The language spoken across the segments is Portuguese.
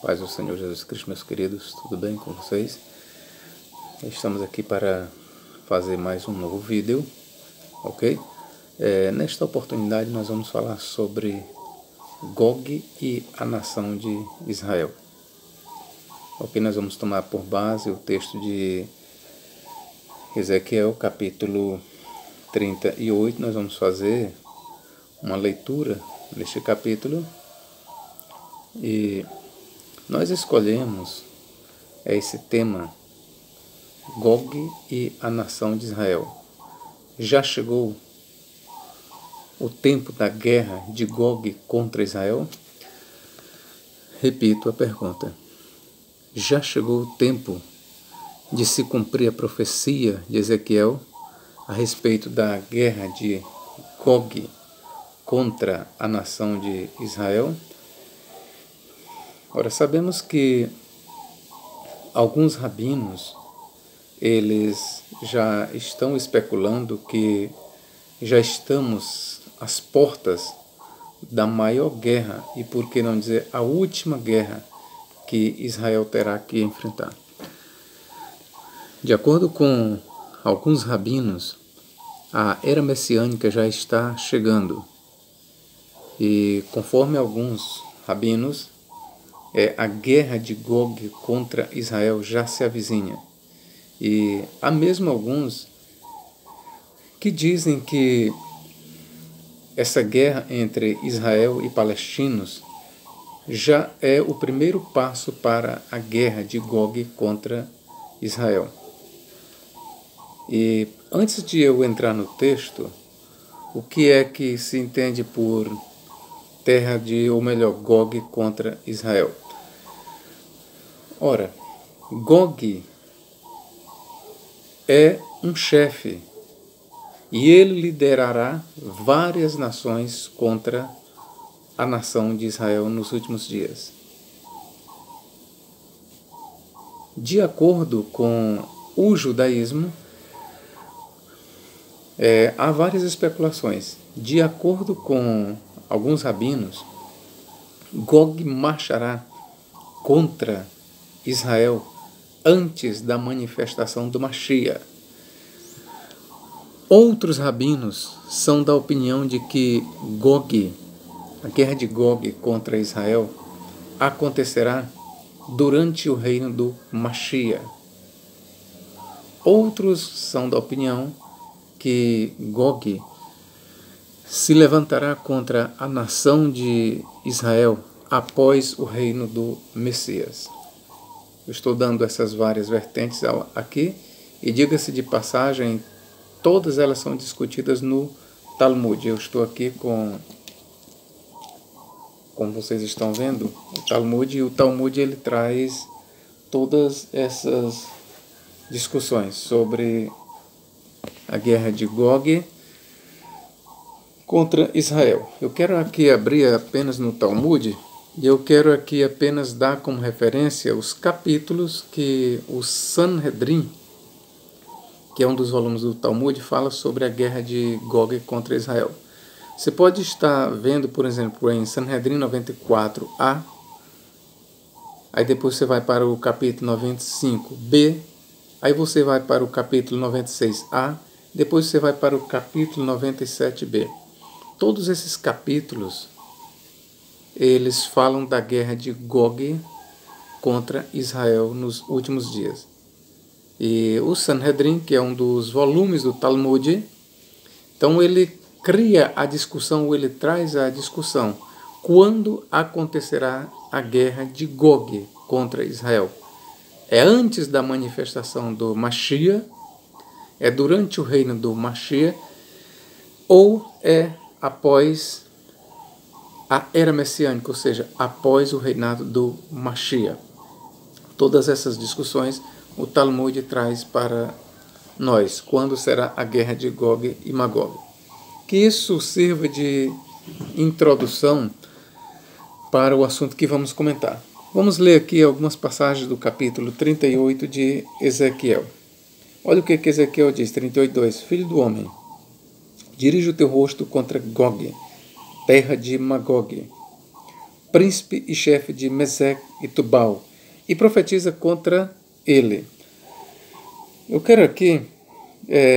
Paz do Senhor Jesus Cristo, meus queridos, tudo bem com vocês? Estamos aqui para fazer mais um novo vídeo, ok? Nesta oportunidade nós vamos falar sobre Gog e a nação de Israel. Ok, nós vamos tomar por base o texto de Ezequiel, capítulo 38. Nós vamos fazer uma leitura deste capítulo e nós escolhemos esse tema, Gog e a nação de Israel. Já chegou o tempo da guerra de Gog contra Israel? Repito a pergunta. Já chegou o tempo de se cumprir a profecia de Ezequiel a respeito da guerra de Gog contra a nação de Israel? Ora, sabemos que alguns rabinos, eles já estão especulando que já estamos às portas da maior guerra, e por que não dizer a última guerra que Israel terá que enfrentar. De acordo com alguns rabinos, a era messiânica já está chegando, e conforme alguns rabinos, a guerra de Gog contra Israel já se avizinha. E há mesmo alguns que dizem que essa guerra entre Israel e palestinos já é o primeiro passo para a guerra de Gog contra Israel. E antes de eu entrar no texto, o que é que se entende por terra de, ou melhor, Gog contra Israel? Ora, Gog é um chefe e ele liderará várias nações contra a nação de Israel nos últimos dias. De acordo com o judaísmo, há várias especulações. De acordo com alguns rabinos, Gog marchará contra Israel antes da manifestação do Mashiach. Outros rabinos são da opinião de que Gog, a guerra de Gog contra Israel, acontecerá durante o reino do Mashiach. Outros são da opinião que Gog se levantará contra a nação de Israel após o reino do Messias. Eu estou dando essas várias vertentes aqui, e diga-se de passagem, todas elas são discutidas no Talmud. Eu estou aqui como vocês estão vendo, o Talmud, e o Talmud ele traz todas essas discussões sobre a guerra de Gog contra Israel. Eu quero aqui abrir apenas no Talmud, e eu quero aqui apenas dar como referência os capítulos que o Sanhedrin, que é um dos volumes do Talmud, fala sobre a guerra de Gog contra Israel. Você pode estar vendo, por exemplo, em Sanhedrin 94a, aí depois você vai para o capítulo 95b, aí você vai para o capítulo 96a, depois você vai para o capítulo 97b. Todos esses capítulos, eles falam da guerra de Gog contra Israel nos últimos dias. E o Sanhedrin, que é um dos volumes do Talmud, então ele cria a discussão, ou ele traz a discussão, quando acontecerá a guerra de Gog contra Israel. É antes da manifestação do Mashiach, é durante o reino do Mashiach, ou é após a era messiânica, ou seja, após o reinado do Mashiach. Todas essas discussões o Talmud traz para nós, quando será a guerra de Gog e Magog. Que isso sirva de introdução para o assunto que vamos comentar. Vamos ler aqui algumas passagens do capítulo 38 de Ezequiel. Olha o que Ezequiel diz, 38:2. Filho do homem, dirige o teu rosto contra Gog, terra de Magog, príncipe e chefe de Mesec e Tubal, e profetiza contra ele. Eu quero aqui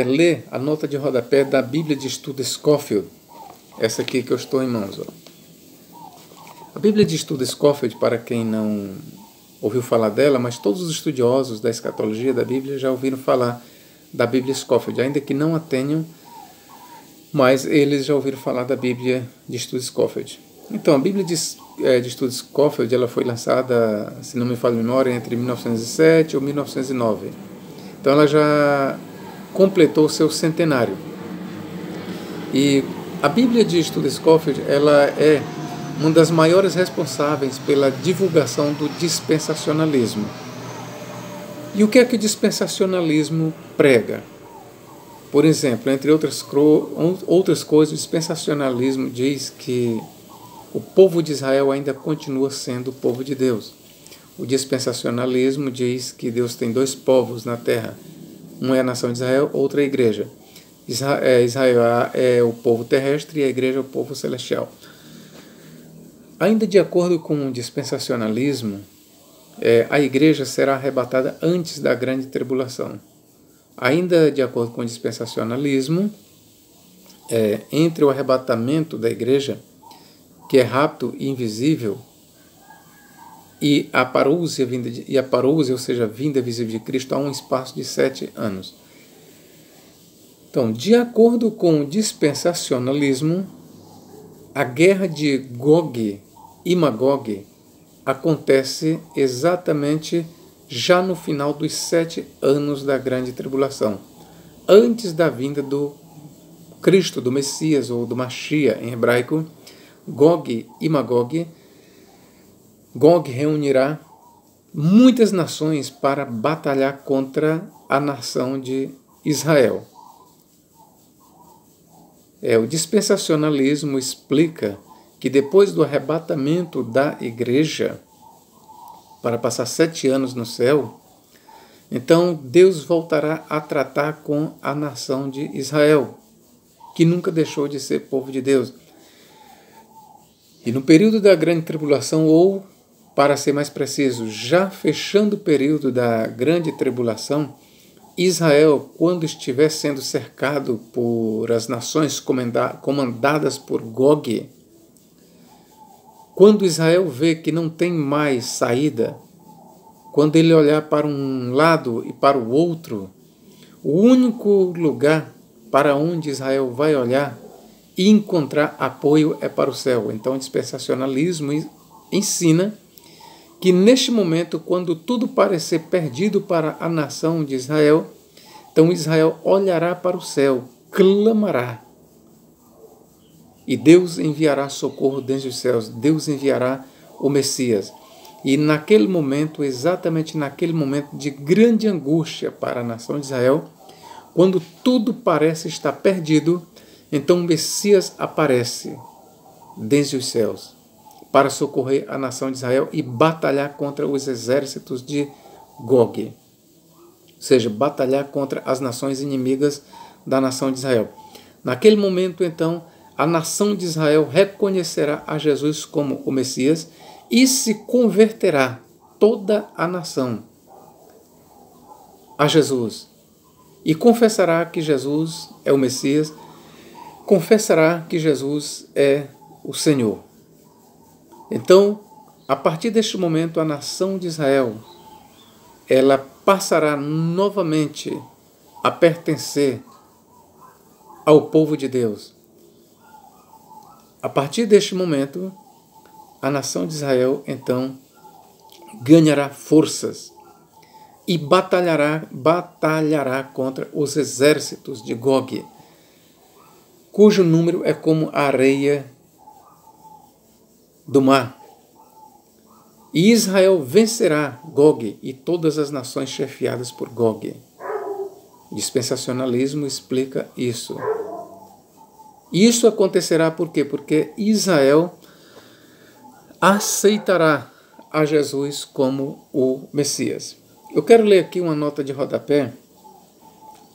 ler a nota de rodapé da Bíblia de Estudo Scofield, essa aqui que eu estou em mãos. Ó. A Bíblia de Estudo Scofield, para quem não ouviu falar dela, mas todos os estudiosos da escatologia da Bíblia já ouviram falar da Bíblia Scofield, ainda que não a tenham, mas eles já ouviram falar da Bíblia de Estudo Scofield. Então, a Bíblia de Estudo Scofield ela foi lançada, se não me falha a memória, entre 1907 ou 1909. Então, ela já completou o seu centenário. E a Bíblia de Estudo Scofield ela é uma das maiores responsáveis pela divulgação do dispensacionalismo. E o que é que o dispensacionalismo prega? Por exemplo, entre outras coisas, o dispensacionalismo diz que o povo de Israel ainda continua sendo o povo de Deus. O dispensacionalismo diz que Deus tem dois povos na terra. Um é a nação de Israel, outro é a igreja. Israel é o povo terrestre e a igreja é o povo celestial. Ainda de acordo com o dispensacionalismo, a igreja será arrebatada antes da grande tribulação. Ainda de acordo com o dispensacionalismo, entre o arrebatamento da igreja, que é rápido e invisível, e a parousia, ou seja, a vinda visível de Cristo, há um espaço de 7 anos. Então, de acordo com o dispensacionalismo, a guerra de Gog e Magog acontece exatamente já no final dos 7 anos da grande tribulação, antes da vinda do Cristo, do Messias ou do Mashiach em hebraico. Gog e Magog. Gog reunirá muitas nações para batalhar contra a nação de Israel. O dispensacionalismo explica que depois do arrebatamento da igreja, para passar 7 anos no céu, então Deus voltará a tratar com a nação de Israel, que nunca deixou de ser povo de Deus. E no período da grande tribulação, ou, para ser mais preciso, já fechando o período da grande tribulação, Israel, quando estiver sendo cercado por as nações comandadas por Gog, quando Israel vê que não tem mais saída, quando ele olhar para um lado e para o outro, o único lugar para onde Israel vai olhar e encontrar apoio é para o céu. Então, o dispensacionalismo ensina que neste momento, quando tudo parecer perdido para a nação de Israel, então Israel olhará para o céu, clamará, e Deus enviará socorro desde os céus, Deus enviará o Messias. E naquele momento, exatamente naquele momento de grande angústia para a nação de Israel, quando tudo parece estar perdido, então o Messias aparece desde os céus para socorrer a nação de Israel e batalhar contra os exércitos de Gog. Ou seja, batalhar contra as nações inimigas da nação de Israel. Naquele momento, então, a nação de Israel reconhecerá a Jesus como o Messias e se converterá toda a nação a Jesus. E confessará que Jesus é o Messias, confessará que Jesus é o Senhor. Então, a partir deste momento, a nação de Israel, ela passará novamente a pertencer ao povo de Deus. A partir deste momento, a nação de Israel, então, ganhará forças e batalhará contra os exércitos de Gog, cujo número é como a areia do mar. E Israel vencerá Gog e todas as nações chefiadas por Gog. O dispensacionalismo explica isso. Isso acontecerá por quê? Porque Israel aceitará a Jesus como o Messias. Eu quero ler aqui uma nota de rodapé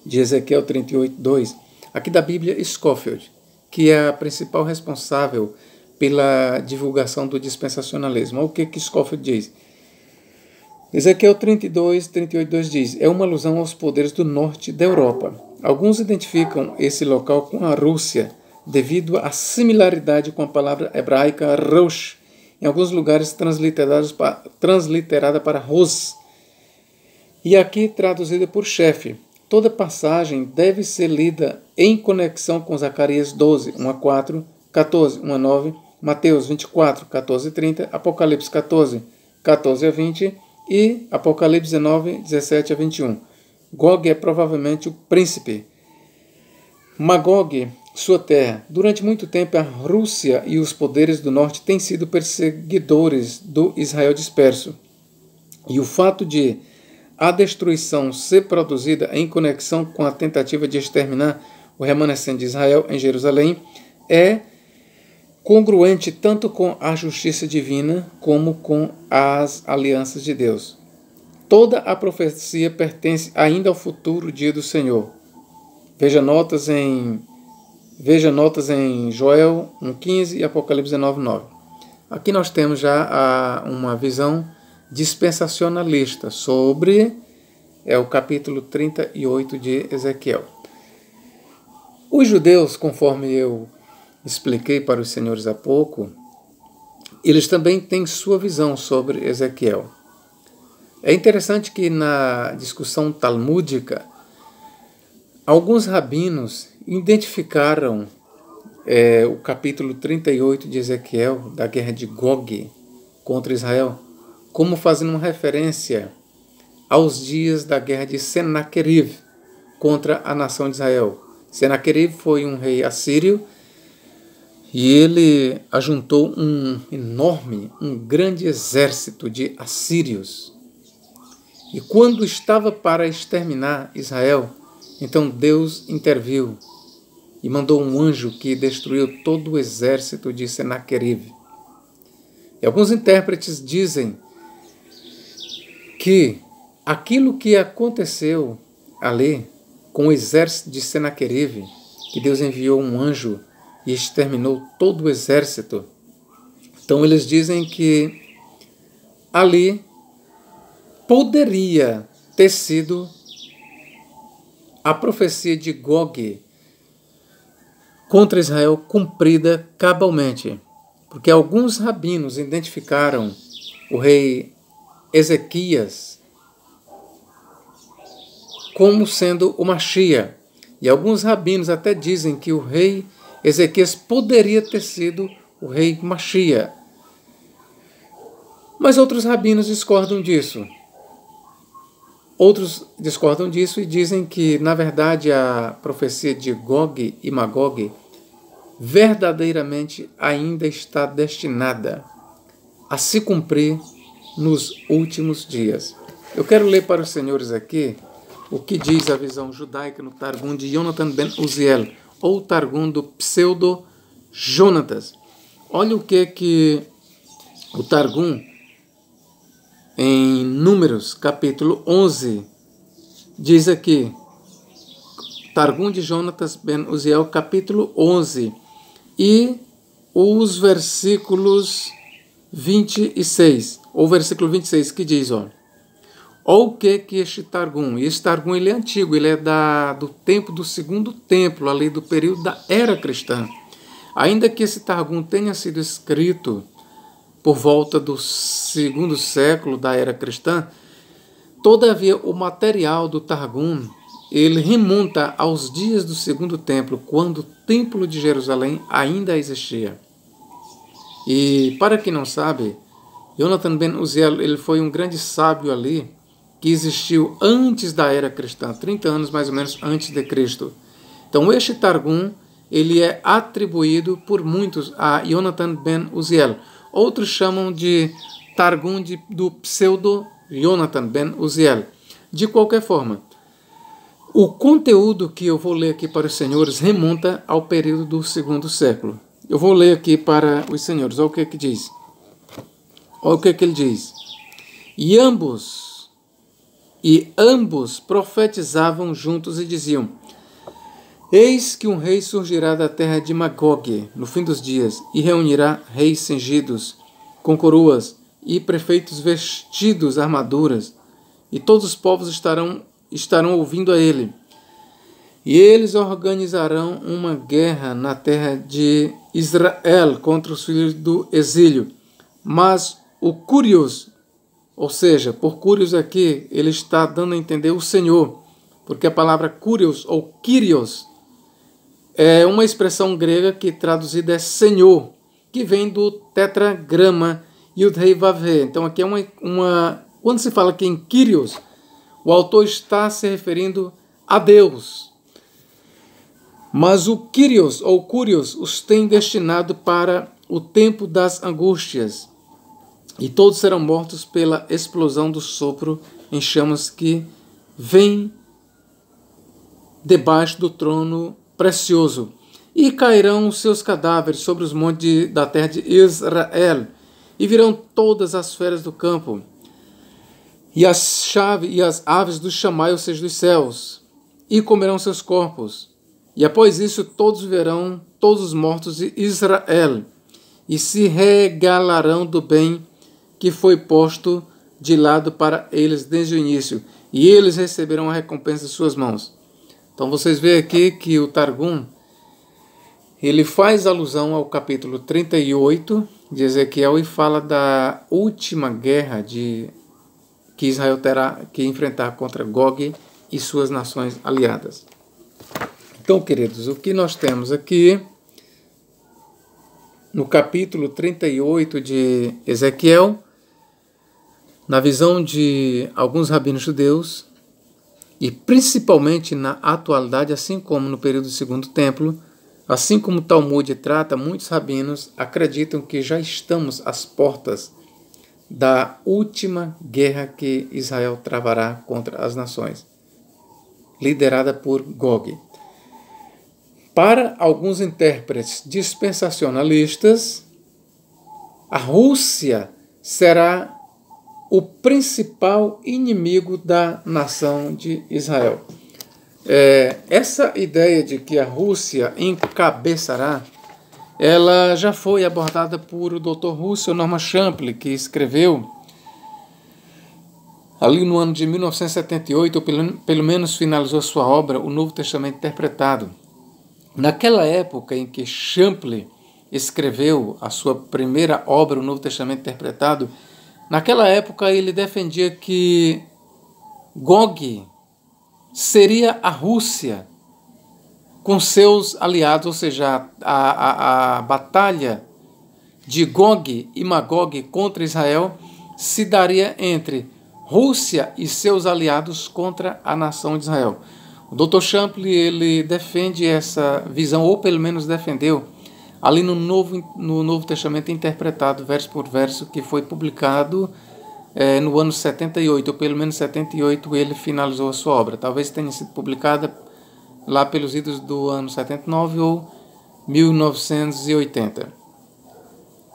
de Ezequiel 38:2, aqui da Bíblia Scofield, que é a principal responsável pela divulgação do dispensacionalismo. Olha o que Scofield diz. Ezequiel 32, 38, 2 diz: é uma alusão aos poderes do norte da Europa. Alguns identificam esse local com a Rússia, devido à similaridade com a palavra hebraica Rosh, em alguns lugares transliterada para Rus, e aqui traduzida por chefe. Toda passagem deve ser lida em conexão com Zacarias 12, 1 a 4, 14, 1 a 9, Mateus 24, 14 a 30, Apocalipse 14, 14 a 20 e Apocalipse 19, 17 a 21. Gog é provavelmente o príncipe. Magog, sua terra. Durante muito tempo, a Rússia e os poderes do norte têm sido perseguidores do Israel disperso. E o fato de a destruição ser produzida em conexão com a tentativa de exterminar o remanescente de Israel em Jerusalém é congruente tanto com a justiça divina como com as alianças de Deus. Toda a profecia pertence ainda ao futuro dia do Senhor. Veja notas em Joel 1,15 e Apocalipse 19,9. Aqui nós temos já uma visão dispensacionalista sobre o capítulo 38 de Ezequiel. Os judeus, conforme eu expliquei para os senhores há pouco, eles também têm sua visão sobre Ezequiel. É interessante que na discussão talmúdica, alguns rabinos identificaram o capítulo 38 de Ezequiel, da guerra de Gog contra Israel, como fazendo uma referência aos dias da guerra de Senaqueribe contra a nação de Israel. Senaqueribe foi um rei assírio e ele ajuntou um grande exército de assírios. E quando estava para exterminar Israel, então Deus interviu e mandou um anjo que destruiu todo o exército de Senaqueribe. E alguns intérpretes dizem que aquilo que aconteceu ali com o exército de Senaqueribe, que Deus enviou um anjo e exterminou todo o exército, então eles dizem que ali poderia ter sido a profecia de Gog contra Israel cumprida cabalmente, porque alguns rabinos identificaram o rei Ezequias como sendo o Mashiach, e alguns rabinos até dizem que o rei Ezequias poderia ter sido o rei Mashiach. Mas outros rabinos discordam disso. Outros discordam disso e dizem que, na verdade, a profecia de Gog e Magog verdadeiramente ainda está destinada a se cumprir nos últimos dias. Eu quero ler para os senhores aqui o que diz a visão judaica no Targum de Jonathan ben Uziel, ou Targum do pseudo-Jonatas. Olha o que o Targum, em Números, capítulo 11, diz aqui. Targum de Jonatas ben Uziel, capítulo 11, e os versículos 26, ou versículo 26, que diz, olha o que este Targum, e esse Targum ele é antigo, ele é do tempo do segundo templo, ali do período da era cristã. Ainda que esse Targum tenha sido escrito por volta do segundo século da era cristã, todavia o material do Targum ele remonta aos dias do segundo templo, quando o templo de Jerusalém ainda existia. E para quem não sabe, Jonathan ben Uziel ele foi um grande sábio ali, que existiu antes da era cristã, 30 anos mais ou menos antes de Cristo. Então este Targum ele é atribuído por muitos a Jonathan ben Uziel. Outros chamam de Targum do pseudo-Jonathan ben Uziel. De qualquer forma, o conteúdo que eu vou ler aqui para os senhores remonta ao período do segundo século. Eu vou ler aqui para os senhores. Olha o que diz. Olha o que ele diz. E ambos profetizavam juntos e diziam: Eis que um rei surgirá da terra de Magog no fim dos dias, e reunirá reis cingidos, com coroas, e prefeitos vestidos armaduras, e todos os povos estarão ouvindo a ele. E eles organizarão uma guerra na terra de Israel contra os filhos do exílio. Mas o Curios, ou seja, por Curios aqui, ele está dando a entender o Senhor, porque a palavra Curios ou Kyrios é uma expressão grega que traduzida é Senhor, que vem do tetragrama Yud-Hei Vav-He. Então aqui é quando se fala aqui em Kyrios, o autor está se referindo a Deus. Mas o Kyrios ou Curios os tem destinado para o tempo das angústias, e todos serão mortos pela explosão do sopro em chamas que vem debaixo do trono precioso, e cairão os seus cadáveres sobre os montes da terra de Israel, e virão todas as feras do campo, e as aves do chamai, ou seja, dos céus, e comerão seus corpos. E após isso todos verão, todos os mortos de Israel, e se regalarão do bem que foi posto de lado para eles desde o início, e eles receberão a recompensa de suas mãos. Então vocês veem aqui que o Targum, ele faz alusão ao capítulo 38 de Ezequiel e fala da última guerra que Israel terá que enfrentar contra Gog e suas nações aliadas. Então, queridos, o que nós temos aqui no capítulo 38 de Ezequiel, na visão de alguns rabinos judeus, e principalmente na atualidade, assim como no período do Segundo Templo, assim como o Talmud trata, muitos rabinos acreditam que já estamos às portas da última guerra que Israel travará contra as nações, liderada por Gog. Para alguns intérpretes dispensacionalistas, a Rússia será o principal inimigo da nação de Israel. Essa ideia de que a Rússia encabeçará, ela já foi abordada por o Dr. Russell Norman Champlin, que escreveu ali no ano de 1978, ou pelo menos finalizou sua obra, O Novo Testamento Interpretado. Naquela época em que Champlin escreveu a sua primeira obra, O Novo Testamento Interpretado, naquela época ele defendia que Gog seria a Rússia com seus aliados, ou seja, a batalha de Gog e Magog contra Israel se daria entre Rússia e seus aliados contra a nação de Israel. O Dr. Champlin, ele defende essa visão, ou pelo menos defendeu, ali no Novo Testamento Interpretado, verso por verso, que foi publicado no ano 78, ou pelo menos 78 ele finalizou a sua obra. Talvez tenha sido publicada lá pelos idos do ano 79 ou 1980.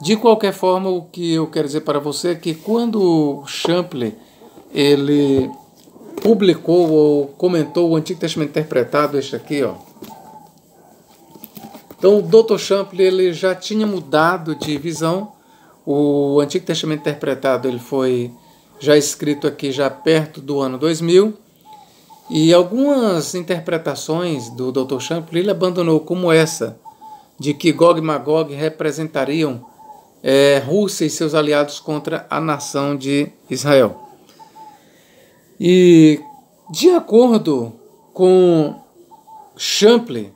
De qualquer forma, o que eu quero dizer para você é que quando Champlin ele publicou ou comentou o Antigo Testamento Interpretado, este aqui, ó. Então o Dr. Champlin ele já tinha mudado de visão. O Antigo Testamento Interpretado ele foi já escrito aqui já perto do ano 2000, e algumas interpretações do Dr. Champlin ele abandonou, como essa de que Gog e Magog representariam Rússia e seus aliados contra a nação de Israel. E, de acordo com Champlin,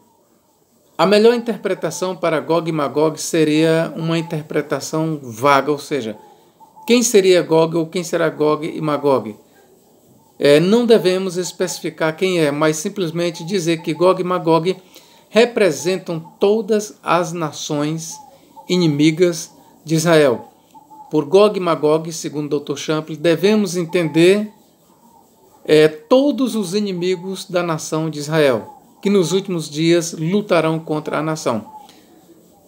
a melhor interpretação para Gog e Magog seria uma interpretação vaga, ou seja, quem seria Gog ou quem será Gog e Magog? Não devemos especificar quem é, mas simplesmente dizer que Gog e Magog representam todas as nações inimigas de Israel. Por Gog e Magog, segundo o Dr. Champlin, devemos entender todos os inimigos da nação de Israel, que nos últimos dias lutarão contra a nação.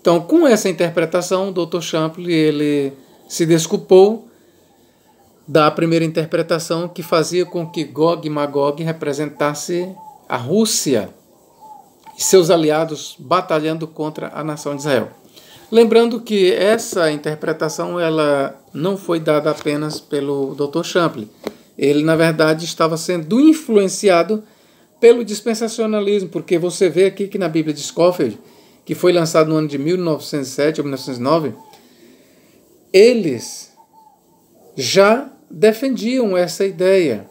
Então, com essa interpretação, o Dr. Champlin ele se desculpou da primeira interpretação, que fazia com que Gog e Magog representasse a Rússia e seus aliados batalhando contra a nação de Israel. Lembrando que essa interpretação ela não foi dada apenas pelo Dr. Champlin. Ele, na verdade, estava sendo influenciado pelo dispensacionalismo, porque você vê aqui que na Bíblia de Scofield, que foi lançado no ano de 1907 ou 1909, eles já defendiam essa ideia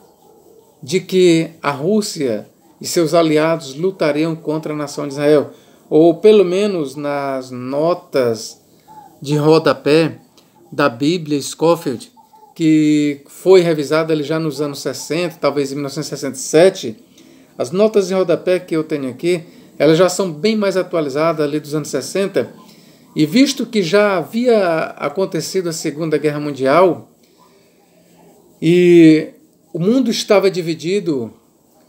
de que a Rússia e seus aliados lutariam contra a nação de Israel, ou pelo menos nas notas de rodapé da Bíblia Scofield, que foi revisada ali já nos anos 60, talvez em 1967, as notas de rodapé que eu tenho aqui, elas já são bem mais atualizadas ali dos anos 60, e visto que já havia acontecido a Segunda Guerra Mundial, e o mundo estava dividido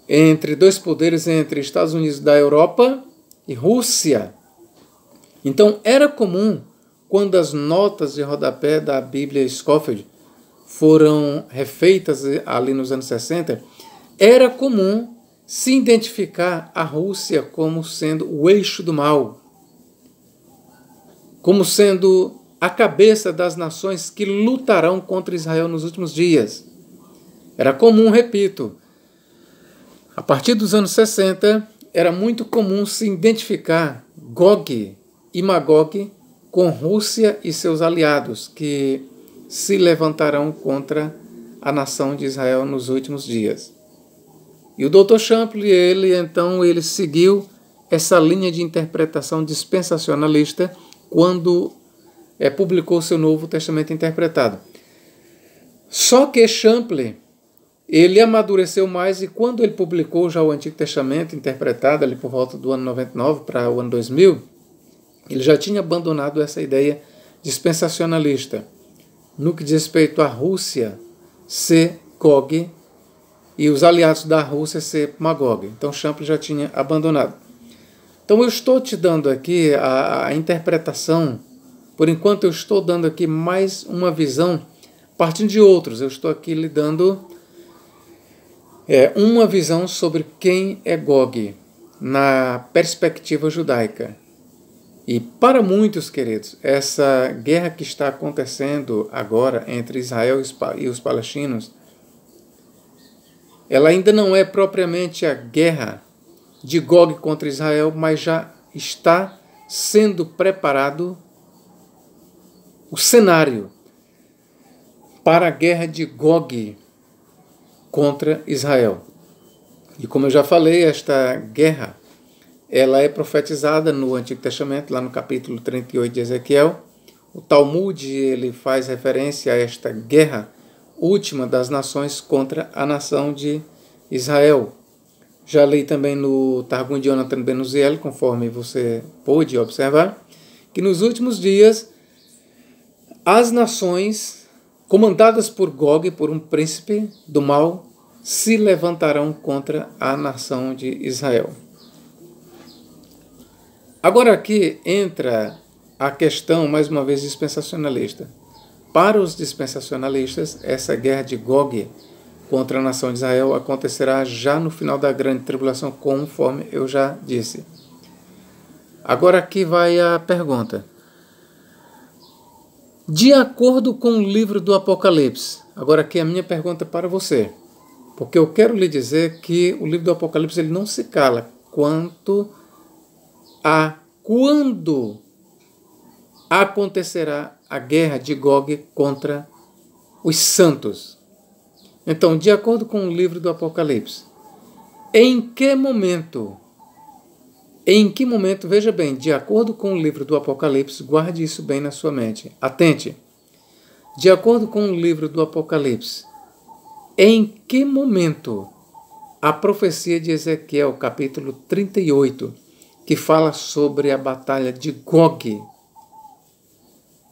entre dois poderes, entre Estados Unidos da Europa e Rússia. Então era comum, quando as notas de rodapé da Bíblia Scofield foram refeitas ali nos anos 60, era comum se identificar a Rússia como sendo o eixo do mal, como sendo a cabeça das nações que lutarão contra Israel nos últimos dias. Era comum, repito, a partir dos anos 60, era muito comum se identificar Gog e Magog com Rússia e seus aliados, que se levantarão contra a nação de Israel nos últimos dias. E o Dr. Champlin, ele seguiu essa linha de interpretação dispensacionalista quando publicou seu Novo Testamento Interpretado. Só que Champlin, ele amadureceu mais, e quando ele publicou já o Antigo Testamento Interpretado, ali por volta do ano 99 para o ano 2000, ele já tinha abandonado essa ideia dispensacionalista, no que diz respeito à Rússia ser Gog e os aliados da Rússia ser Magog. Então Champlin já tinha abandonado. Então eu estou te dando aqui a interpretação, por enquanto eu estou dando aqui mais uma visão, partindo de outros. Eu estou aqui lhe dando uma visão sobre quem é Gog, na perspectiva judaica. E para muitos, queridos, essa guerra que está acontecendo agora entre Israel e os palestinos, ela ainda não é propriamente a guerra de Gog contra Israel, mas já está sendo preparado o cenário para a guerra de Gog contra Israel. E como eu já falei, esta guerra ela é profetizada no Antigo Testamento, lá no capítulo 38 de Ezequiel. O Talmud ele faz referência a esta guerra última das nações contra a nação de Israel. Já li também no Targum de Jonathan Ben Uziel, conforme você pôde observar, que nos últimos dias as nações comandadas por Gog, por um príncipe do mal, se levantarão contra a nação de Israel. Agora aqui entra a questão, mais uma vez, dispensacionalista. Para os dispensacionalistas, essa guerra de Gog contra a nação de Israel acontecerá já no final da grande tribulação, conforme eu já disse. Agora aqui vai a pergunta. De acordo com o livro do Apocalipse, agora aqui a minha pergunta para você, porque eu quero lhe dizer que o livro do Apocalipse ele não se cala quanto a quando acontecerá a guerra de Gog contra os santos. Então, de acordo com o livro do Apocalipse, em que momento, veja bem, de acordo com o livro do Apocalipse, guarde isso bem na sua mente, atente, de acordo com o livro do Apocalipse, em que momento a profecia de Ezequiel, capítulo 38, que fala sobre a batalha de Gog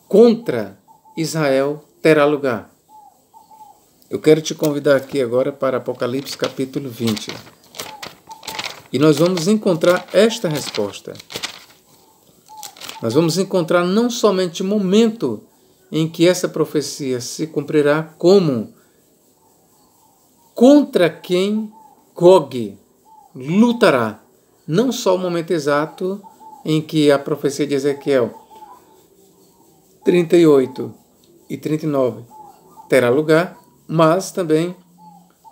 contra Israel, terá lugar? Eu quero te convidar aqui agora para Apocalipse capítulo 20. E nós vamos encontrar esta resposta. Nós vamos encontrar não somente o momento em que essa profecia se cumprirá, como contra quem Gog lutará não só o momento exato em que a profecia de Ezequiel 38 e 39 terá lugar, mas também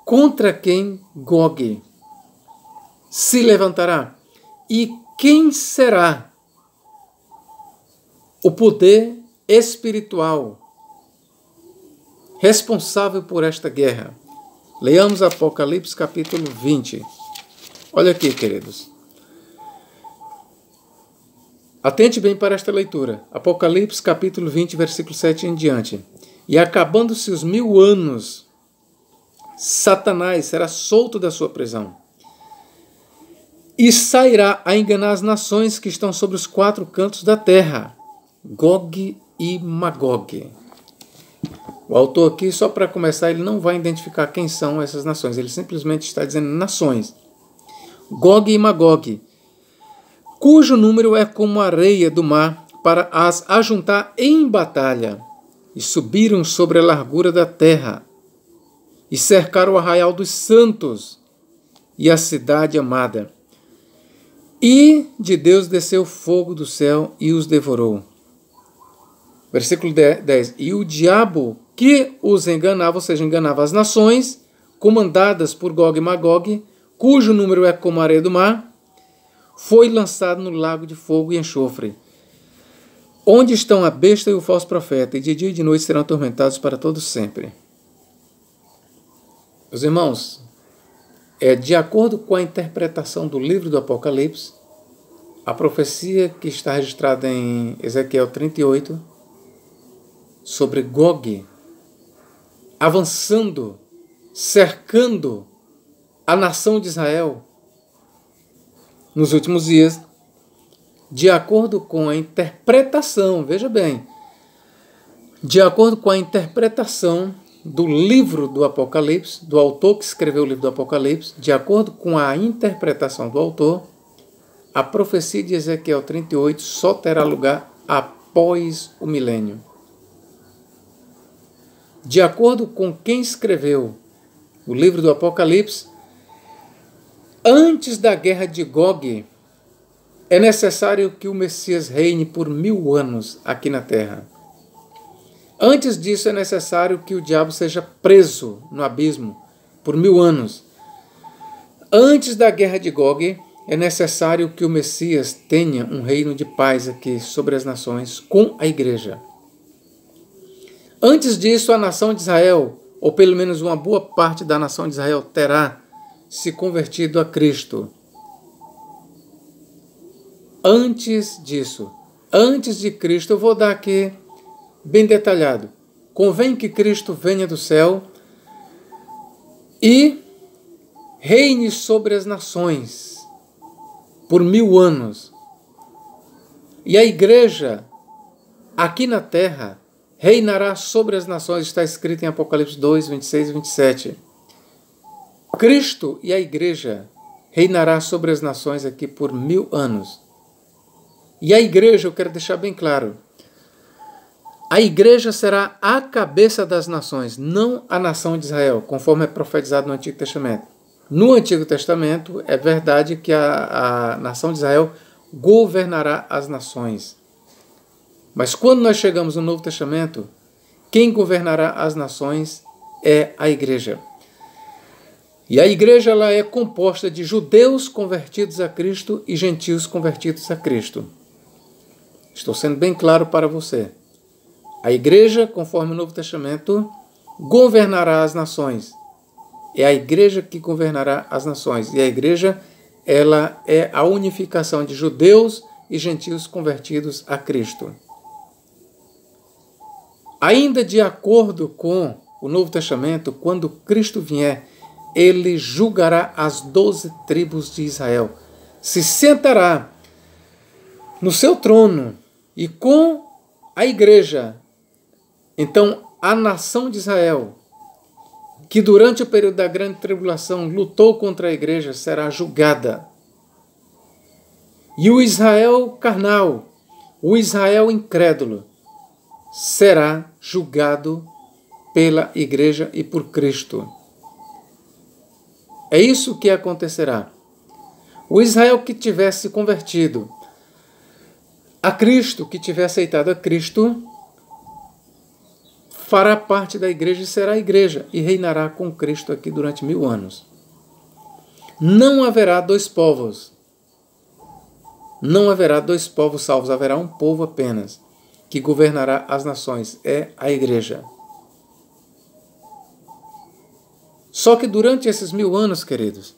contra quem Gog se levantará e quem será o poder espiritual responsável por esta guerra. Leamos Apocalipse capítulo 20. Olha aqui, queridos. Atente bem para esta leitura. Apocalipse capítulo 20, versículo 7 em diante. E acabando-se os 1000 anos, Satanás será solto da sua prisão e sairá a enganar as nações que estão sobre os 4 cantos da terra, Gog e Magog. O autor aqui, só para começar, ele não vai identificar quem são essas nações, ele simplesmente está dizendo nações. Gog e Magog, cujo número é como a areia do mar, para as ajuntar em batalha, e subiram sobre a largura da terra, e cercaram o arraial dos santos e a cidade amada. E de Deus desceu fogo do céu e os devorou. Versículo 10. E o diabo que os enganava, ou seja, enganava as nações, comandadas por Gog e Magog, cujo número é como a areia do mar, foi lançado no lago de fogo e enxofre, onde estão a besta e o falso profeta, e de dia e de noite serão atormentados para todo sempre. Meus irmãos, de acordo com a interpretação do livro do Apocalipse, a profecia que está registrada em Ezequiel 38, sobre Gog, avançando, cercando a nação de Israel nos últimos dias, de acordo com a interpretação, veja bem, de acordo com a interpretação do livro do Apocalipse, do autor que escreveu o livro do Apocalipse, de acordo com a interpretação do autor, a profecia de Ezequiel 38 só terá lugar após o milênio. De acordo com quem escreveu o livro do Apocalipse, antes da guerra de Gog, é necessário que o Messias reine por 1000 anos aqui na terra. Antes disso, é necessário que o diabo seja preso no abismo por 1000 anos. Antes da guerra de Gog, é necessário que o Messias tenha um reino de paz aqui sobre as nações com a igreja. Antes disso, a nação de Israel, ou pelo menos uma boa parte da nação de Israel, terá se convertido a Cristo. Antes disso, antes de Cristo, eu vou dar aqui bem detalhado. Convém que Cristo venha do céu e reine sobre as nações por 1000 anos. E a igreja, aqui na terra, reinará sobre as nações, está escrito em Apocalipse 2, 26 e 27. Cristo e a igreja reinará sobre as nações aqui por 1000 anos. E a igreja, eu quero deixar bem claro, a igreja será a cabeça das nações, não a nação de Israel, conforme é profetizado no Antigo Testamento. No Antigo Testamento, é verdade que a nação de Israel governará as nações. Mas quando nós chegamos no Novo Testamento, quem governará as nações é a igreja. E a igreja ela é composta de judeus convertidos a Cristo e gentios convertidos a Cristo. Estou sendo bem claro para você. A igreja, conforme o Novo Testamento, governará as nações. É a igreja que governará as nações. E a igreja ela é a unificação de judeus e gentios convertidos a Cristo. Ainda de acordo com o Novo Testamento, quando Cristo vier, ele julgará as 12 tribos de Israel. Se sentará no seu trono e com a igreja. Então, a nação de Israel, que durante o período da grande tribulação lutou contra a igreja, será julgada. E o Israel carnal, o Israel incrédulo, será julgado pela igreja e por Cristo. É isso que acontecerá. O Israel que tivesse convertido a Cristo, que tiver aceitado a Cristo, fará parte da igreja e será a igreja, e reinará com Cristo aqui durante 1000 anos. Não haverá dois povos. Não haverá dois povos salvos, haverá um povo apenas, que governará as nações, é a igreja. Só que durante esses 1000 anos, queridos,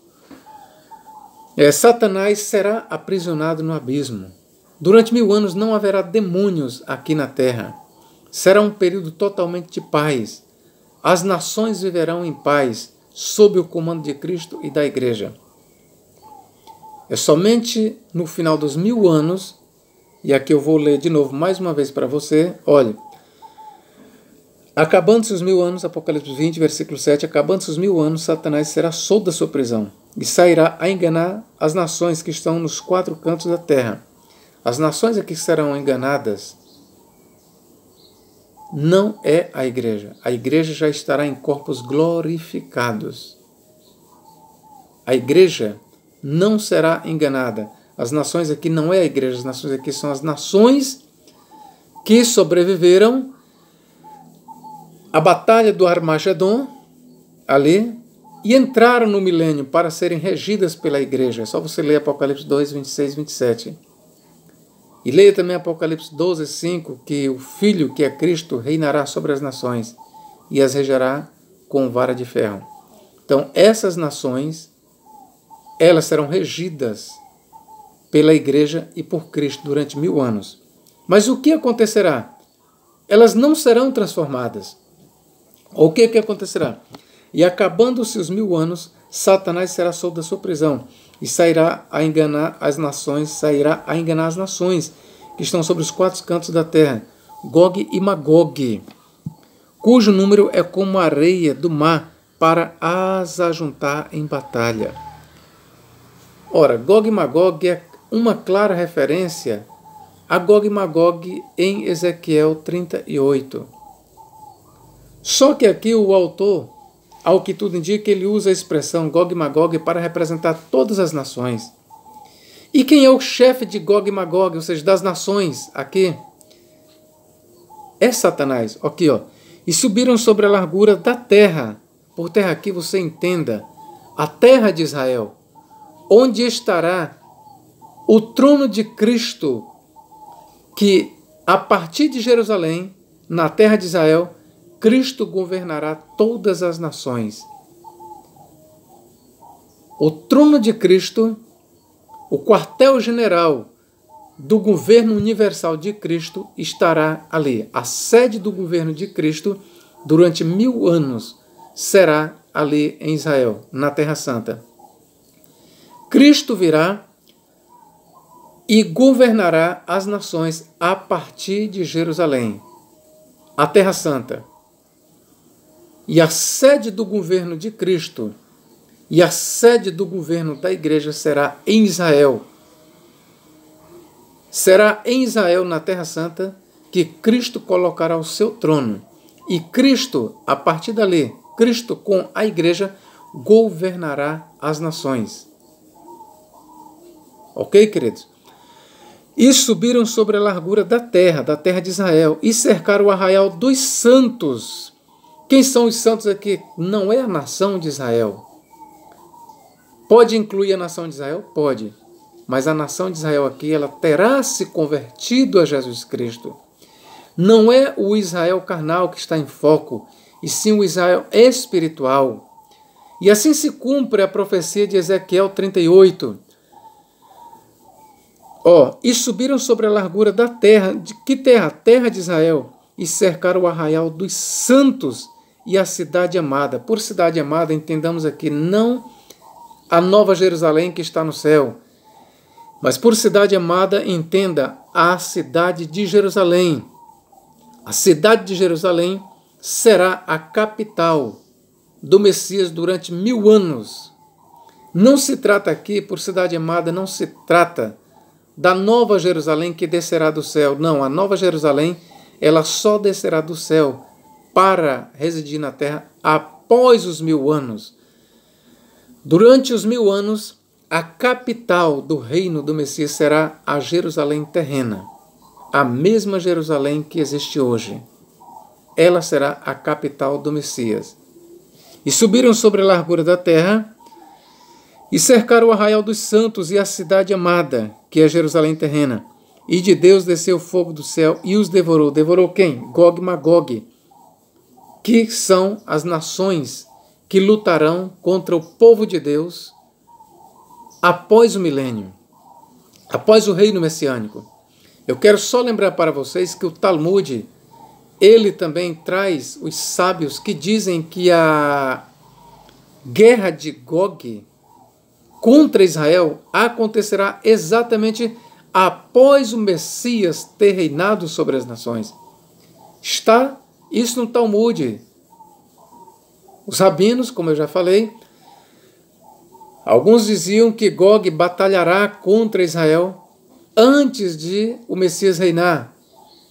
Satanás será aprisionado no abismo. Durante 1000 anos não haverá demônios aqui na terra. Será um período totalmente de paz. As nações viverão em paz, sob o comando de Cristo e da igreja. É somente no final dos 1000 anos, e aqui eu vou ler de novo mais uma vez para você, olha, acabando-se os 1000 anos, Apocalipse 20, versículo 7, acabando-se os 1000 anos, Satanás será solto da sua prisão e sairá a enganar as nações que estão nos 4 cantos da terra. As nações aqui serão enganadas não é a igreja. A igreja já estará em corpos glorificados. A igreja não será enganada. As nações aqui não é a igreja, as nações aqui são as nações que sobreviveram à batalha do Armagedon, ali, e entraram no milênio para serem regidas pela igreja. É só você ler Apocalipse 2, 26 e 27. E leia também Apocalipse 12, 5, que o Filho, que é Cristo, reinará sobre as nações e as regerá com vara de ferro. Então, essas nações, elas serão regidas pela igreja e por Cristo durante 1000 anos. Mas o que acontecerá? Elas não serão transformadas. O que acontecerá? E acabando-se os 1000 anos, Satanás será solto da sua prisão e sairá a enganar as nações, que estão sobre os 4 cantos da terra, Gog e Magog, cujo número é como a areia do mar para as ajuntar em batalha. Ora, Gog e Magog é uma clara referência a Gog e Magog em Ezequiel 38. Só que aqui o autor, ao que tudo indica, ele usa a expressão Gog e Magog para representar todas as nações. E quem é o chefe de Gog e Magog, ou seja, das nações aqui? É Satanás. Aqui, ó. E subiram sobre a largura da terra. Por terra aqui você entenda, a terra de Israel, onde estará o trono de Cristo, que a partir de Jerusalém, na terra de Israel, Cristo governará todas as nações. O trono de Cristo, o quartel-general do governo universal de Cristo estará ali. A sede do governo de Cristo, durante 1000 anos, será ali em Israel, na Terra Santa. Cristo virá e governará as nações a partir de Jerusalém, a Terra Santa. E a sede do governo de Cristo e a sede do governo da igreja será em Israel. Será em Israel, na Terra Santa, que Cristo colocará o seu trono. E Cristo, a partir dali, Cristo com a igreja, governará as nações. Ok, queridos? E subiram sobre a largura da terra de Israel, e cercaram o arraial dos santos. Quem são os santos aqui? Não é a nação de Israel. Pode incluir a nação de Israel? Pode. Mas a nação de Israel aqui, ela terá se convertido a Jesus Cristo. Não é o Israel carnal que está em foco, e sim o Israel espiritual. E assim se cumpre a profecia de Ezequiel 38. E subiram sobre a largura da terra. De que terra? Terra de Israel. E cercaram o arraial dos santos e a cidade amada. Por cidade amada, entendamos aqui não a Nova Jerusalém que está no céu, mas por cidade amada, entenda a cidade de Jerusalém. A cidade de Jerusalém será a capital do Messias durante 1000 anos. Não se trata aqui, por cidade amada, não se trata da Nova Jerusalém que descerá do céu. Não, a Nova Jerusalém, ela só descerá do céu para residir na terra após os 1000 anos. Durante os 1000 anos, a capital do reino do Messias será a Jerusalém terrena, a mesma Jerusalém que existe hoje. Ela será a capital do Messias. E subiram sobre a largura da terra e cercaram o arraial dos santos e a cidade amada, que é Jerusalém terrena. E de Deus desceu fogo do céu e os devorou. Devorou quem? Gog e Magog, que são as nações que lutarão contra o povo de Deus após o milênio, após o reino messiânico. Eu quero só lembrar para vocês que o Talmud, ele também traz os sábios que dizem que a guerra de Gog contra Israel acontecerá exatamente após o Messias ter reinado sobre as nações. Está isso no Talmud. Os rabinos, como eu já falei, alguns diziam que Gog batalhará contra Israel antes de o Messias reinar.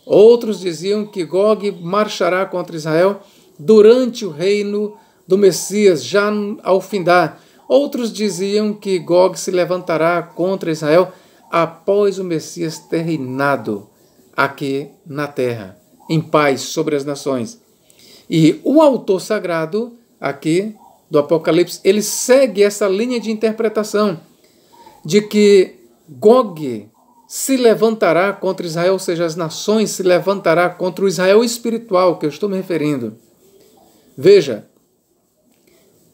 Outros diziam que Gog marchará contra Israel durante o reino do Messias, já ao findar. Outros diziam que Gog se levantará contra Israel após o Messias ter reinado aqui na terra, em paz sobre as nações. E o autor sagrado aqui do Apocalipse, ele segue essa linha de interpretação de que Gog se levantará contra Israel, ou seja, as nações se levantará contra o Israel espiritual que eu estou me referindo. Veja,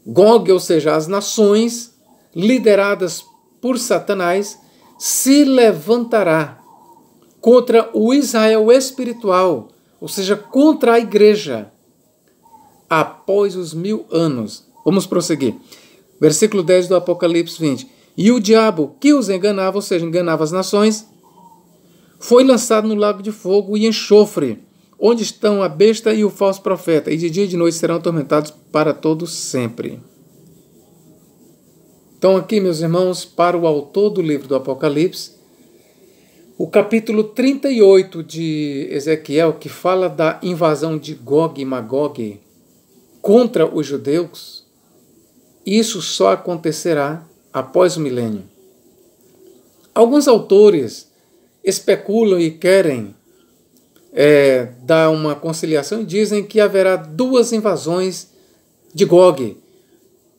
Gog, ou seja, as nações lideradas por Satanás, se levantará contra o Israel espiritual, ou seja, contra a igreja, após os 1000 anos. Vamos prosseguir. Versículo 10 do Apocalipse 20. E o diabo que os enganava, ou seja, enganava as nações, foi lançado no lago de fogo e enxofre, onde estão a besta e o falso profeta, e de dia e de noite serão atormentados para todo sempre. Então aqui, meus irmãos, para o autor do livro do Apocalipse, o capítulo 38 de Ezequiel, que fala da invasão de Gog e Magog contra os judeus, isso só acontecerá após o milênio. Alguns autores especulam e querem dar uma conciliação e dizem que haverá 2 invasões de Gog.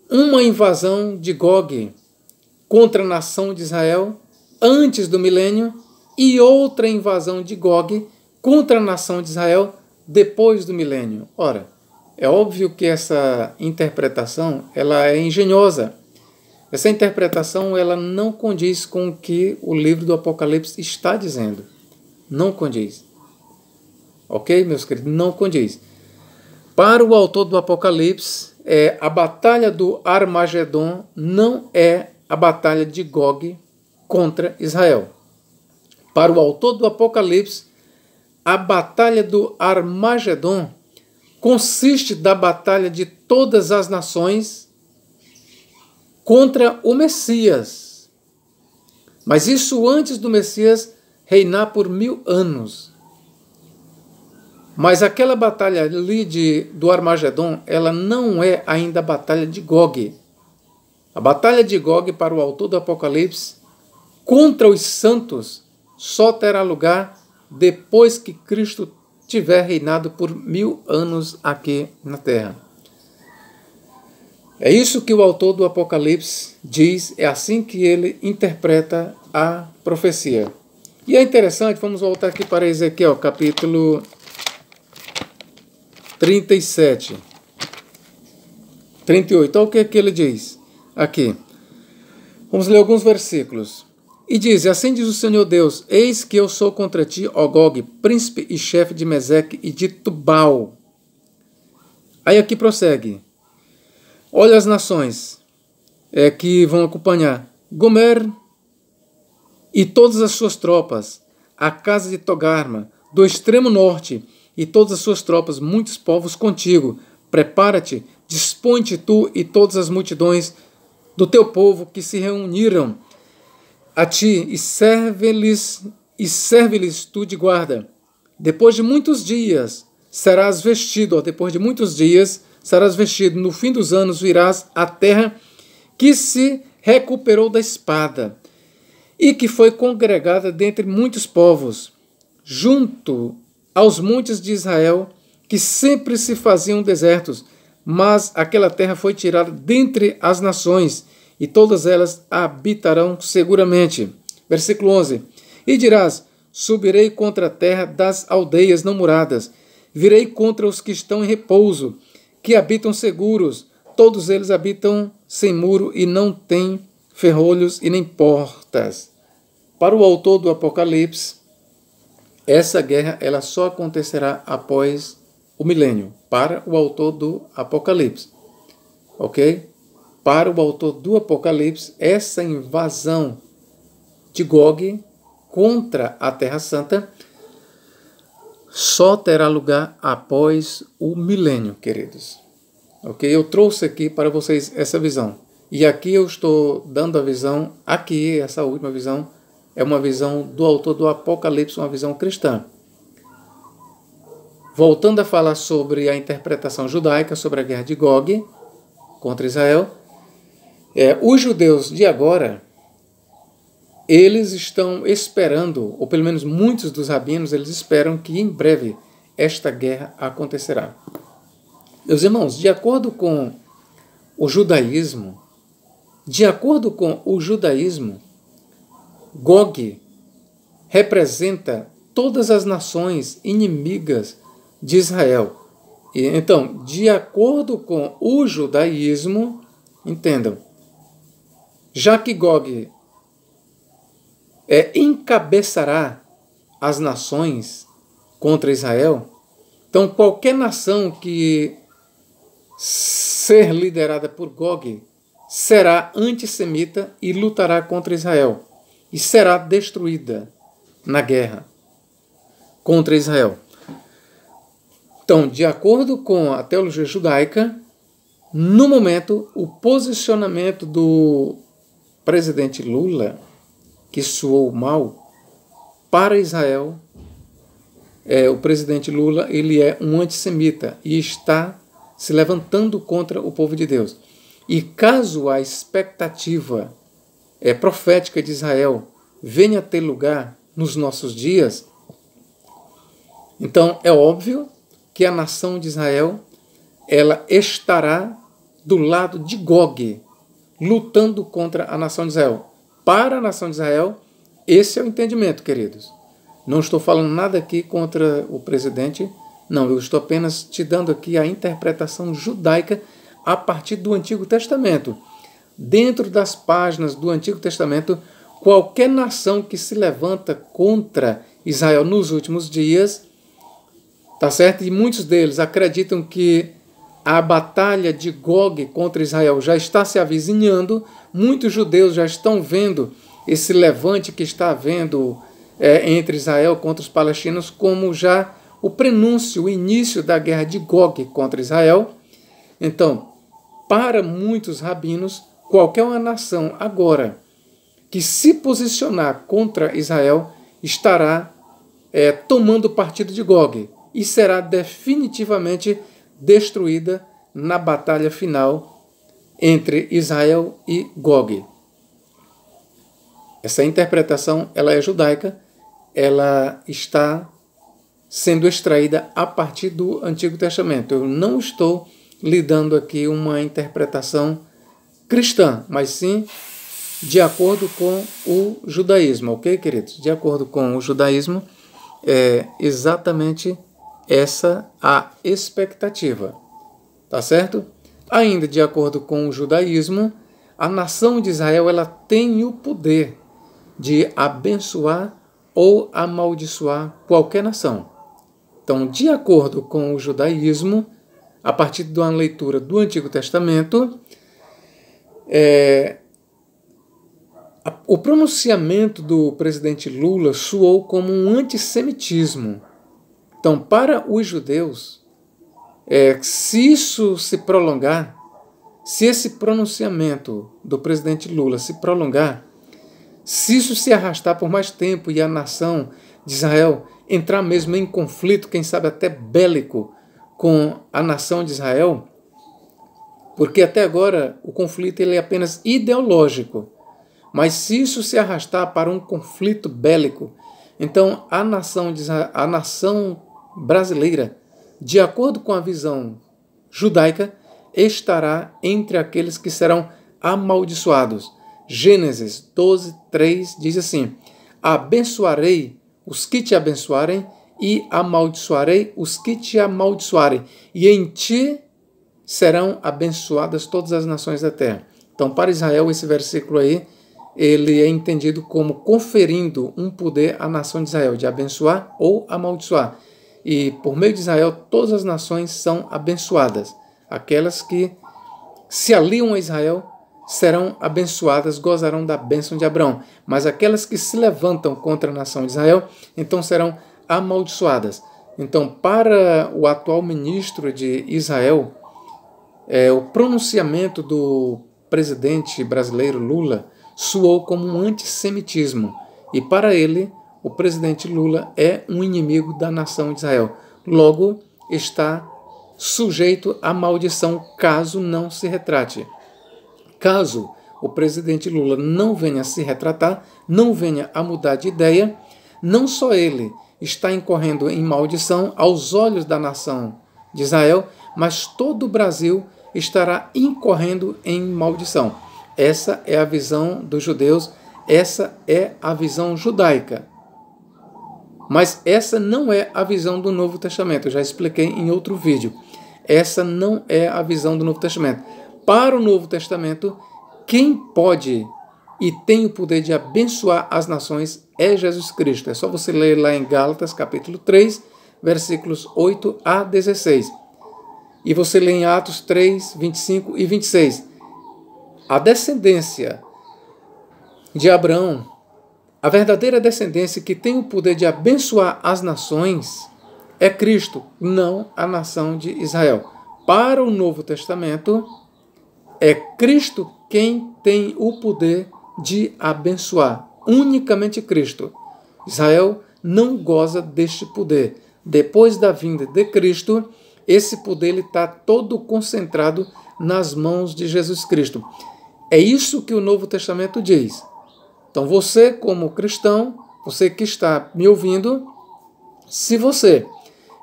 Uma invasão de Gog contra a nação de Israel antes do milênio e outra invasão de Gog contra a nação de Israel depois do milênio. Ora, é óbvio que essa interpretação ela é engenhosa. Essa interpretação ela não condiz com o que o livro do Apocalipse está dizendo. Não condiz. Ok, meus queridos? Não condiz. Para o autor do Apocalipse, a batalha do Armagedon não é a batalha de Gog contra Israel. Para o autor do Apocalipse, a batalha do Armagedon consiste da batalha de todas as nações contra o Messias. Mas isso antes do Messias reinar por 1000 anos. Mas aquela batalha ali do Armagedon, ela não é ainda a batalha de Gog. A batalha de Gog, para o autor do Apocalipse, contra os santos, só terá lugar depois que Cristo tiver reinado por 1000 anos aqui na terra. É isso que o autor do Apocalipse diz, é assim que ele interpreta a profecia. E é interessante, vamos voltar aqui para Ezequiel, capítulo 37, 38. Olha o que é que ele diz aqui. Vamos ler alguns versículos. E diz, assim diz o Senhor Deus, eis que eu sou contra ti, ó Gog, príncipe e chefe de Meseque e de Tubal. Aí aqui prossegue. Olha as nações que vão acompanhar. Gomer e todas as suas tropas, a casa de Togarma, do extremo norte, e todas as suas tropas, muitos povos contigo. Prepara-te, dispõe-te tu e todas as multidões do teu povo que se reuniram a ti, e serve-lhes tu de guarda. Depois de muitos dias serás vestido, depois de muitos dias serás vestido, no fim dos anos virás à terra que se recuperou da espada, e que foi congregada dentre muitos povos, junto aos montes de Israel, que sempre se faziam desertos, mas aquela terra foi tirada dentre as nações, e todas elas habitarão seguramente. Versículo 11. E dirás, subirei contra a terra das aldeias não muradas, virei contra os que estão em repouso, que habitam seguros, todos eles habitam sem muro e não têm ferrolhos e nem portas. Para o autor do Apocalipse, essa guerra ela só acontecerá após o milênio, para o autor do Apocalipse. Ok? Para o autor do Apocalipse, essa invasão de Gog contra a Terra Santa só terá lugar após o milênio, queridos. Ok? Eu trouxe aqui para vocês essa visão. E aqui eu estou dando a visão, aqui, essa última visão, é uma visão do autor do Apocalipse, uma visão cristã. Voltando a falar sobre a interpretação judaica, sobre a guerra de Gog contra Israel, os judeus de agora, eles estão esperando, ou pelo menos muitos dos rabinos, eles esperam que em breve esta guerra acontecerá. Meus irmãos, de acordo com o judaísmo, Gog representa todas as nações inimigas de Israel. E, então, de acordo com o judaísmo, entendam, já que Gog encabeçará as nações contra Israel, então qualquer nação que ser liderada por Gog será antissemita e lutará contra Israel e será destruída na guerra contra Israel. Então, de acordo com a teologia judaica, no momento, o posicionamento do presidente Lula, que soou mal, para Israel, o presidente Lula, ele é um antissemita e está se levantando contra o povo de Deus. E caso a expectativa profética de Israel venha a ter lugar nos nossos dias, então é óbvio que a nação de Israel ela estará do lado de Gog, lutando contra a nação de Israel. Para a nação de Israel, esse é o entendimento, queridos. Não estou falando nada aqui contra o presidente, não, eu estou apenas te dando aqui a interpretação judaica a partir do Antigo Testamento. Dentro das páginas do Antigo Testamento, qualquer nação que se levanta contra Israel nos últimos dias, tá certo? E muitos deles acreditam que a batalha de Gog contra Israel já está se avizinhando. Muitos judeus já estão vendo esse levante que está havendo entre Israel contra os palestinos como já o prenúncio, o início da guerra de Gog contra Israel. Então, para muitos rabinos, qualquer uma nação agora que se posicionar contra Israel estará tomando partido de Gog e será definitivamente destruída na batalha final entre Israel e Gog. Essa interpretação ela é judaica, ela está sendo extraída a partir do Antigo Testamento. Eu não estou lhe dando aqui uma interpretação cristã, mas sim de acordo com o judaísmo, ok, queridos? De acordo com o judaísmo, é exatamente essa a expectativa, tá certo? Ainda de acordo com o judaísmo, a nação de Israel ela tem o poder de abençoar ou amaldiçoar qualquer nação. Então, de acordo com o judaísmo, a partir de uma leitura do Antigo Testamento, o pronunciamento do presidente Lula soou como um antissemitismo. Então, para os judeus, se isso se prolongar, se esse pronunciamento do presidente Lula se prolongar, se isso se arrastar por mais tempo e a nação de Israel entrar mesmo em conflito, quem sabe até bélico, com a nação de Israel, Porque até agora o conflito ele é apenas ideológico. Mas se isso se arrastar para um conflito bélico, então a nação brasileira, de acordo com a visão judaica, estará entre aqueles que serão amaldiçoados. Gênesis 12, 3 diz assim: abençoarei os que te abençoarem e amaldiçoarei os que te amaldiçoarem, e em ti serão abençoadas todas as nações da terra. Então, para Israel, esse versículo aí, ele é entendido como conferindo um poder à nação de Israel, de abençoar ou amaldiçoar. E por meio de Israel, todas as nações são abençoadas. Aquelas que se aliam a Israel serão abençoadas, gozarão da bênção de Abraão. Mas aquelas que se levantam contra a nação de Israel, então serão amaldiçoadas. Então, para o atual ministro de Israel, o pronunciamento do presidente brasileiro Lula soou como um antissemitismo. E para ele, o presidente Lula é um inimigo da nação de Israel. Logo, está sujeito à maldição caso não se retrate. Caso o presidente Lula não venha a se retratar, não venha a mudar de ideia, não só ele está incorrendo em maldição aos olhos da nação de Israel, mas todo o Brasil estará incorrendo em maldição. Essa é a visão dos judeus, essa é a visão judaica. Mas essa não é a visão do Novo Testamento, eu já expliquei em outro vídeo. Essa não é a visão do Novo Testamento. Para o Novo Testamento, quem pode e tem o poder de abençoar as nações é Jesus Cristo. É só você ler lá em Gálatas, capítulo 3, versículos 8 a 16. E você lê em Atos 3, 25 e 26. A descendência de Abraão, a verdadeira descendência que tem o poder de abençoar as nações, é Cristo, não a nação de Israel. Para o Novo Testamento, é Cristo quem tem o poder de abençoar. Unicamente Cristo. Israel não goza deste poder. Depois da vinda de Cristo, esse poder está todo concentrado nas mãos de Jesus Cristo. É isso que o Novo Testamento diz. Então você, como cristão, você que está me ouvindo, se você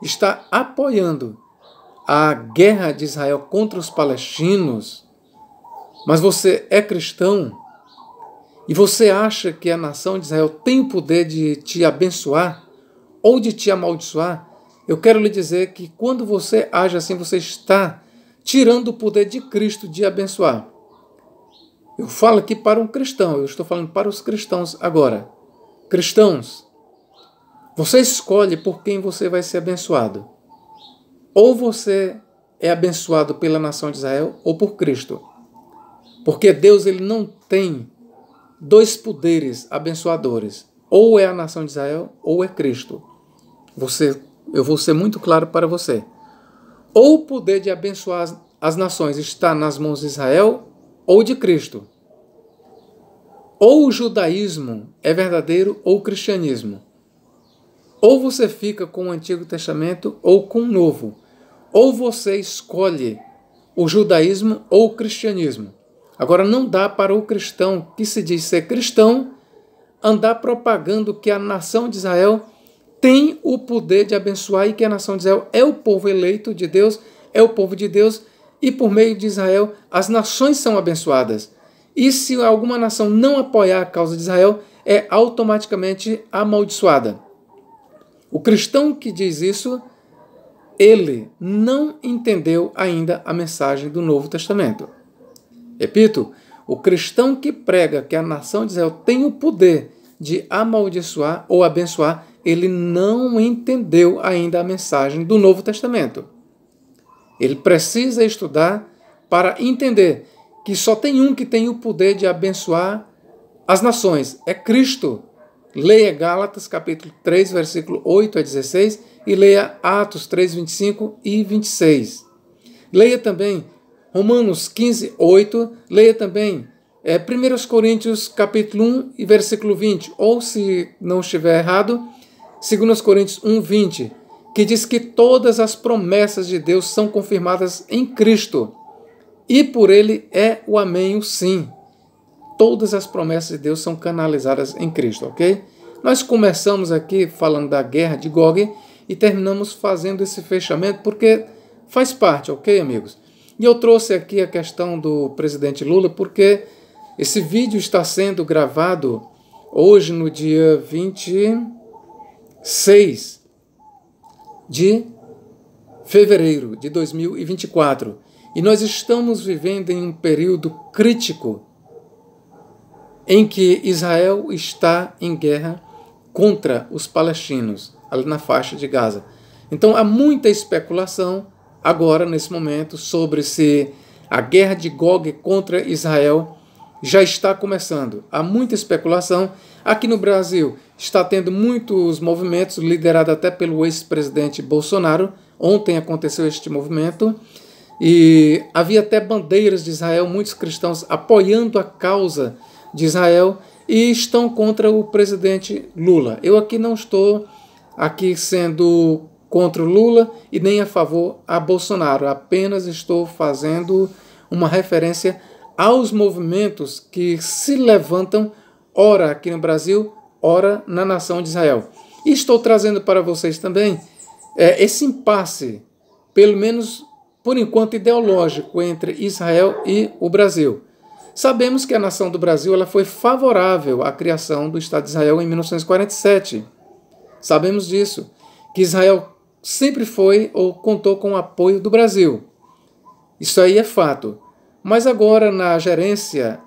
está apoiando a guerra de Israel contra os palestinos, mas você é cristão e você acha que a nação de Israel tem o poder de te abençoar ou de te amaldiçoar, eu quero lhe dizer que quando você age assim, você está tirando o poder de Cristo de abençoar. Eu falo aqui para um cristão, eu estou falando para os cristãos agora. Cristãos, você escolhe por quem você vai ser abençoado. Ou você é abençoado pela nação de Israel ou por Cristo. Porque Deus ele não tem dois poderes abençoadores. Ou é a nação de Israel ou é Cristo. Eu vou ser muito claro para você. Ou o poder de abençoar as nações está nas mãos de Israel ou de Cristo. Ou o judaísmo é verdadeiro ou o cristianismo. Ou você fica com o Antigo Testamento ou com o Novo. Ou você escolhe o judaísmo ou o cristianismo. Agora não dá para o cristão que se diz ser cristão andar propagando que a nação de Israel tem o poder de abençoar e que a nação de Israel é o povo eleito de Deus, é o povo de Deus e por meio de Israel as nações são abençoadas. E se alguma nação não apoiar a causa de Israel, é automaticamente amaldiçoada. O cristão que diz isso, ele não entendeu ainda a mensagem do Novo Testamento. Repito, o cristão que prega que a nação de Israel tem o poder de amaldiçoar ou abençoar, ele não entendeu ainda a mensagem do Novo Testamento. Ele precisa estudar para entender que só tem um que tem o poder de abençoar as nações, é Cristo. Leia Gálatas capítulo 3, versículo 8 a 16 e leia Atos 3, 25 e 26. Leia também Romanos 15, 8, leia também 1 Coríntios capítulo 1 e versículo 20, ou se não estiver errado, 2 Coríntios 1, 20, que diz que todas as promessas de Deus são confirmadas em Cristo. e por ele é o amém, o sim. Todas as promessas de Deus são canalizadas em Cristo, ok? Nós começamos aqui falando da guerra de Gog e terminamos fazendo esse fechamento porque faz parte, ok, amigos? E eu trouxe aqui a questão do presidente Lula porque esse vídeo está sendo gravado hoje no dia 26 de fevereiro de 2024. E nós estamos vivendo em um período crítico em que Israel está em guerra contra os palestinos, ali na faixa de Gaza. Então há muita especulação agora, nesse momento, sobre se a guerra de Gog contra Israel já está começando. Há muita especulação. Aqui no Brasil está tendo muitos movimentos, liderado até pelo ex-presidente Bolsonaro. Ontem aconteceu este movimento. E havia até bandeiras de Israel, muitos cristãos apoiando a causa de Israel e estão contra o presidente Lula. Eu aqui não estou sendo contra o Lula e nem a favor a Bolsonaro, apenas estou fazendo uma referência aos movimentos que se levantam, ora aqui no Brasil, ora na nação de Israel. E estou trazendo para vocês também esse impasse, pelo menos por enquanto ideológico, entre Israel e o Brasil. Sabemos que a nação do Brasil ela foi favorável à criação do Estado de Israel em 1947. Sabemos disso, que Israel sempre foi ou contou com o apoio do Brasil. Isso aí é fato. Mas agora, na gerência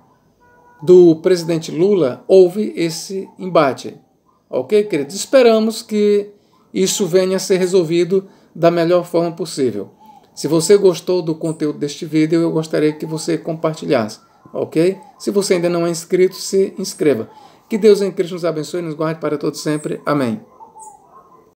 do presidente Lula, houve esse embate. Ok, queridos? Esperamos que isso venha a ser resolvido da melhor forma possível. Se você gostou do conteúdo deste vídeo, eu gostaria que você compartilhasse. Ok? Se você ainda não é inscrito, se inscreva. Que Deus em Cristo nos abençoe e nos guarde para todos sempre. Amém.